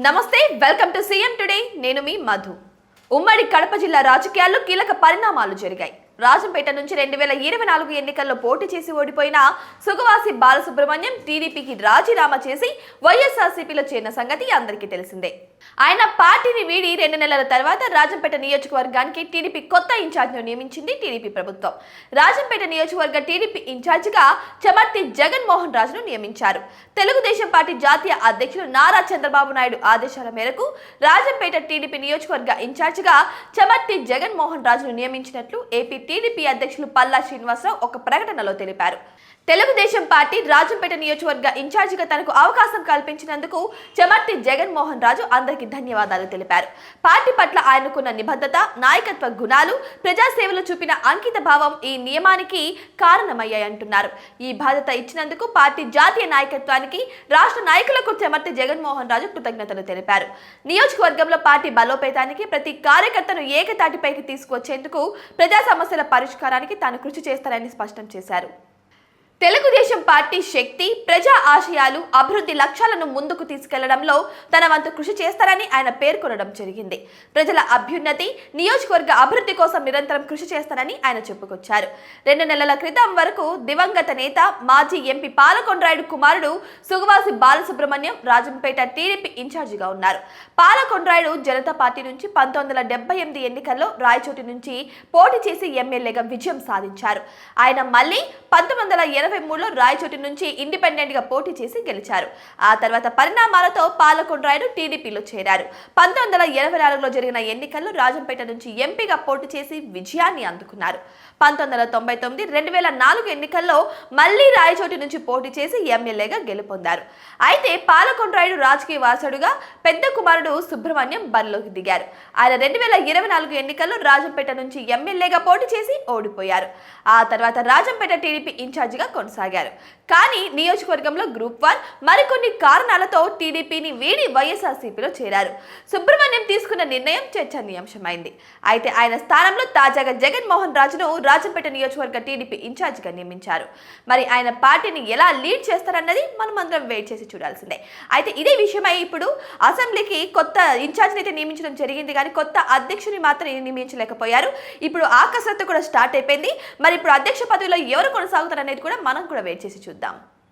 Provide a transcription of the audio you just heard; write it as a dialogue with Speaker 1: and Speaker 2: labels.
Speaker 1: నమస్తే, welcome to CM today. నేను మీ మధు. ఉమ్మడి కడప జిల్లా రాజకీయాల్లో కీలక పరిణామాలు జరిగాయి. రాజంపేట నుంచి 2024 ఎన్నికల్లో పోటీ చేసి ఓడిపోయిన సుగవాసి బాలసుబ్రహ్మణ్యం టీడీపీకి రాజీనామా చేసి వైఎస్ఆర్సీపీలో చేరిన సంగతి అందరికీ తెలిసిందే. ఆయన పార్టీని వీడి 2 నెలల తర్వాత రాజంపేట నియోజకవర్గానికి టీడీపీ కొత్త ఇన్ఛార్జ్ను నియమించింది టీడీపీ ప్రభుత్వం. రాజంపేట నియోజకవర్గ టీడీపీ ఇన్ఛార్జిగా చమర్తి జగన్మోహన్ రాజును నియమించారు. తెలుగుదేశం పార్టీ జాతీయ అధ్యక్షులు నారా చంద్రబాబు నాయుడు ఆదేశాల మేరకు రాజంపేట టీడీపీ నియోజకవర్గ ఇన్ఛార్జిగా చమర్తి జగన్మోహన్ రాజును నియమించినట్లు ఏపీ టీడీపీ అధ్యక్షులు పల్లా శ్రీనివాసరావు ఒక ప్రకటనలో తెలిపారు. తెలుగుదేశం పార్టీ రాజంపేట నియోజకవర్గ ఇన్ఛార్జిగా తనకు అవకాశం కల్పించినందుకు చమర్తి జగన్మోహన్ రాజు అందరికీ ధన్యవాదాలు తెలిపారు. పార్టీ పట్ల ఆయనకున్న నిబద్ధత, నాయకత్వ గుణాలు, ప్రజాసేవలో చూపిన అంకిత భావం ఈ నియమానికి కారణమయ్యాయంటున్నారు. ఈ బాధ్యత ఇచ్చినందుకు పార్టీ జాతీయ నాయకత్వానికి, రాష్ట్ర నాయకులకు చమర్తి జగన్మోహన్ రాజు కృతజ్ఞతలు తెలిపారు. నియోజకవర్గంలో పార్టీ బలోపేతానికి, ప్రతి కార్యకర్తను ఏకతాటిపైకి తీసుకువచ్చేందుకు, ప్రజా సమస్యల పరిష్కారానికి తాను కృషి చేస్తారని స్పష్టం చేశారు. తెలుగుదేశం పార్టీ శక్తి, ప్రజా ఆశయాలు, అభివృద్ధి లక్ష్యాలను ముందుకు తీసుకెళ్లడంలో తన వంతు కృషి చేస్తారని ఆయన పేర్కొనడం జరిగింది. ప్రజల అభ్యున్నతి, నియోజకవర్గ అభివృద్ధి కోసం నిరంతరం కృషి చేస్తారని ఆయన చెప్పుకొచ్చారు. 2 నెలల క్రితం వరకు దివంగత నేత, మాజీ ఎంపీ పాలకొండ్రాయుడు కుమారుడు సుగవాసి బాలసుబ్రహ్మణ్యం రాజంపేట టీడీపీ ఇన్ఛార్జిగా ఉన్నారు. పాలకొండ్రాయుడు జనతా పార్టీ నుంచి 1978 ఎన్నికల్లో రాయచోటి నుంచి పోటీ చేసి ఎమ్మెల్యేగా విజయం సాధించారు. ఆయన మళ్ళీ 1983లో రాయచోటి నుంచి ఇండిపెండెంట్ గా పోటీ చేసి గెలిచారు. ఆ తర్వాత పరిణామాలతో పాలకొండ్రాయుడు టీడీపీలో చేరారు. 1984లో జరిగిన ఎన్నికల్లో రాజంపేట నుంచి ఎంపీగా పోటీ చేసి విజయాన్ని అందుకున్నారు. 1999, 2004 ఎన్నికల్లో మళ్లీ రాయచోటి నుంచి పోటీ చేసి ఎమ్మెల్యేగా గెలుపొందారు. అయితే పాలకొండ్రాయుడు రాజకీయ వారసుడుగా పెద్ద కుమారుడు సుబ్రహ్మణ్యం బరిలోకి దిగారు. ఆయన 2024 ఎన్నికల్లో రాజంపేట నుంచి ఎమ్మెల్యేగా పోటీ చేసి ఓడిపోయారు. ఆ తర్వాత రాజంపేట టీడీపీ ఇన్ఛార్జిగా కొనసాగారు. కానీ నియోజకవర్గంలో గ్రూప్ 1 మరికొన్ని కారణాలతో టీడీపీని వీడి వైఎస్ఆర్సీపీలో చేరారు. సుబ్రహ్మణ్యం తీసుకున్న నిర్ణయం చర్చనీయాంశమైంది. అయితే ఆయన స్థానంలో తాజాగా జగన్మోహన్ రాజును రాజంపేట నియోజకవర్గ టీడీపీ ఇన్ఛార్జిగా నియమించారు. మరి ఆయన పార్టీని ఎలా లీడ్ చేస్తారన్నది మనం అందరం వెయిట్ చేసి చూడాల్సిందే. అయితే ఇదే విషయమై ఇప్పుడు అసెంబ్లీకి కొత్త ఇన్ఛార్జిని అయితే నియమించడం జరిగింది, కానీ కొత్త అధ్యక్షుని మాత్రం నియమించలేకపోయారు. ఇప్పుడు ఆ కసరత్తు కూడా స్టార్ట్ అయిపోయింది. మరి ఇప్పుడు అధ్యక్ష పదవిలో ఎవరు కొనసాగుతారనేది కూడా మనం కూడా వెయిట్ చేసి చూద్దాం.